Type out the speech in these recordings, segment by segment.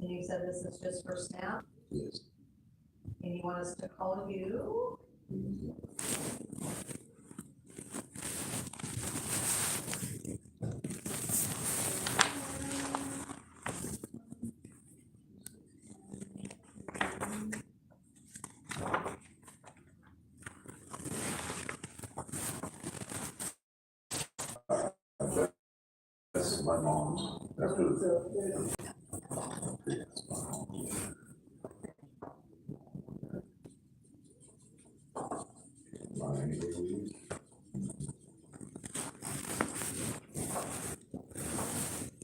And you said this is just for SNAP? Yes. And you want us to call you? That's my mom's. That's good.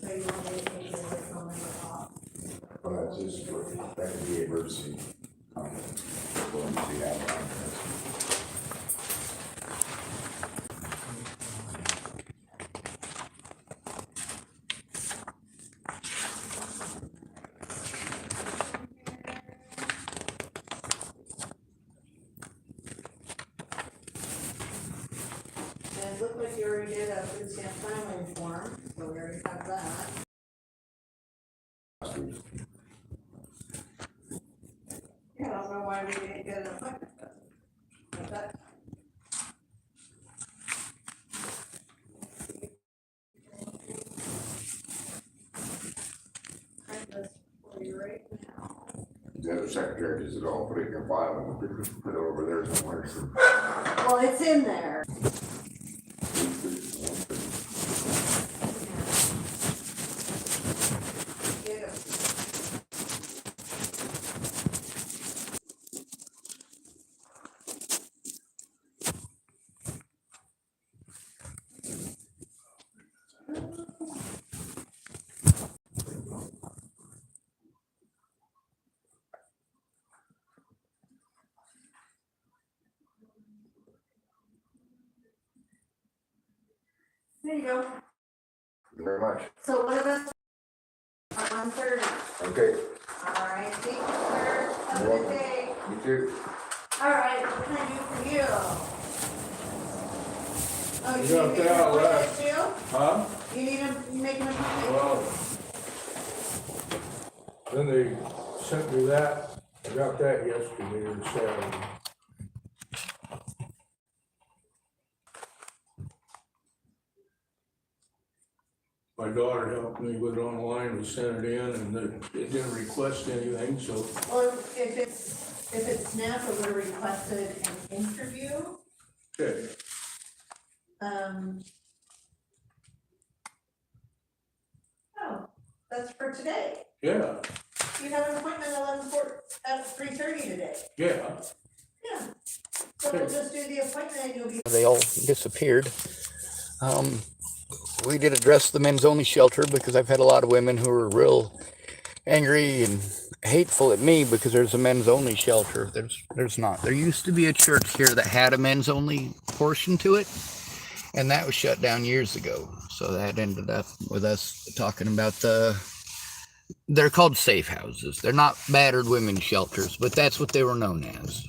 So you want me to take your phone number off? Well, that's just for, that could be emergency. Going to see how long it is. And it looked like you already did a food stamp filing form, so we already have that. Yeah, I don't know why we didn't get an appointment. But that- Print this for you right now. The other secretary does it all, put it in your file and put it over there somewhere. So. Well, it's in there. Get 'em. There you go. Thank you very much. So what about 1:30? Okay. All right, thank you, sir. Have a You're good welcome. day. You too. All right, what can I do for you? Oh, You you got need me that to left. appointment too? Huh? You need to make an appointment? Well, then they sent me that, I got that yesterday or Saturday. My daughter helped me with it online, we sent it in, and it didn't request anything, so Well, if it's SNAP, it would have requested an interview. okay. Oh, that's for today. Yeah, You have an appointment at 3:30 today. yeah. Yeah. So we'll just do the appointment and you'll be. They all disappeared. We did address the men's only shelter because I've had a lot of women who are real angry and hateful at me because there's a men's only shelter. There's not. There used to be a church here that had a men's only portion to it, and that was shut down years ago. So that ended up with us talking about they're called safe houses. They're not battered women's shelters, but that's what they were known as.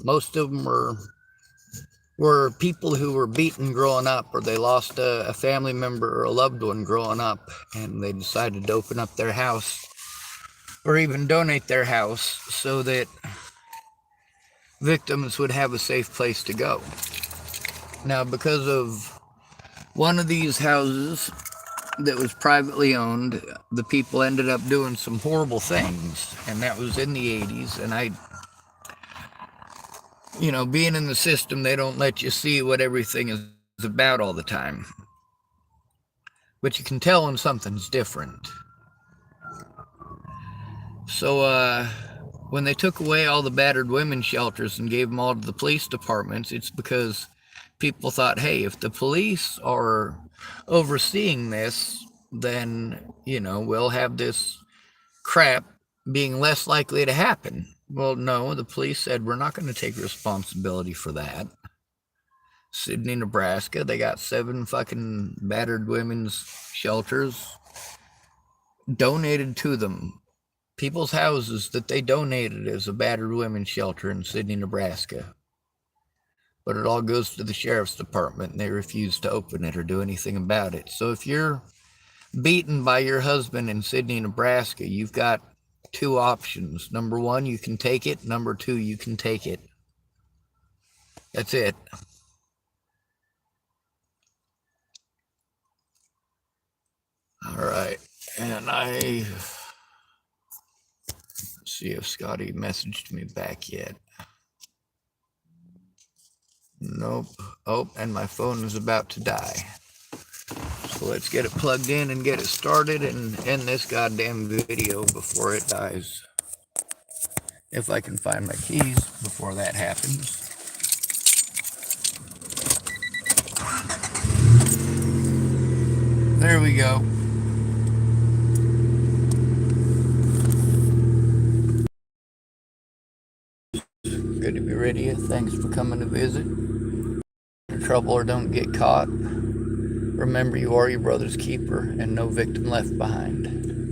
Most of them were people who were beaten growing up, or they lost a family member or a loved one growing up, and they decided to open up their house or even donate their house so that victims would have a safe place to go. Now, because of one of these houses that was privately owned, the people ended up doing some horrible things, and that was in the 80s, and being in the system, they don't let you see what everything is about all the time. But you can tell when something's different. So, when they took away all the battered women's shelters and gave them all to the police departments, it's because people thought, hey, if the police are overseeing this, then, we'll have this crap being less likely to happen. Well, no, the police said, we're not going to take responsibility for that. Sydney, Nebraska, they got 7 fucking battered women's shelters donated to them. People's houses that they donated as a battered women's shelter in Sydney, Nebraska. But it all goes to the sheriff's department, and they refuse to open it or do anything about it. So if you're beaten by your husband in Sydney, Nebraska, you've got two options. Number one, you can take it. Number two, you can take it. That's it. All right. And let's see if Scotty messaged me back yet. Nope. Oh, and my phone is about to die. So let's get it plugged in and get it started and end this goddamn video before it dies. If I can find my keys before that happens. There we go. Good to be ready. Thanks for coming to visit. In trouble or don't get caught. Remember, you are your brother's keeper and no victim left behind.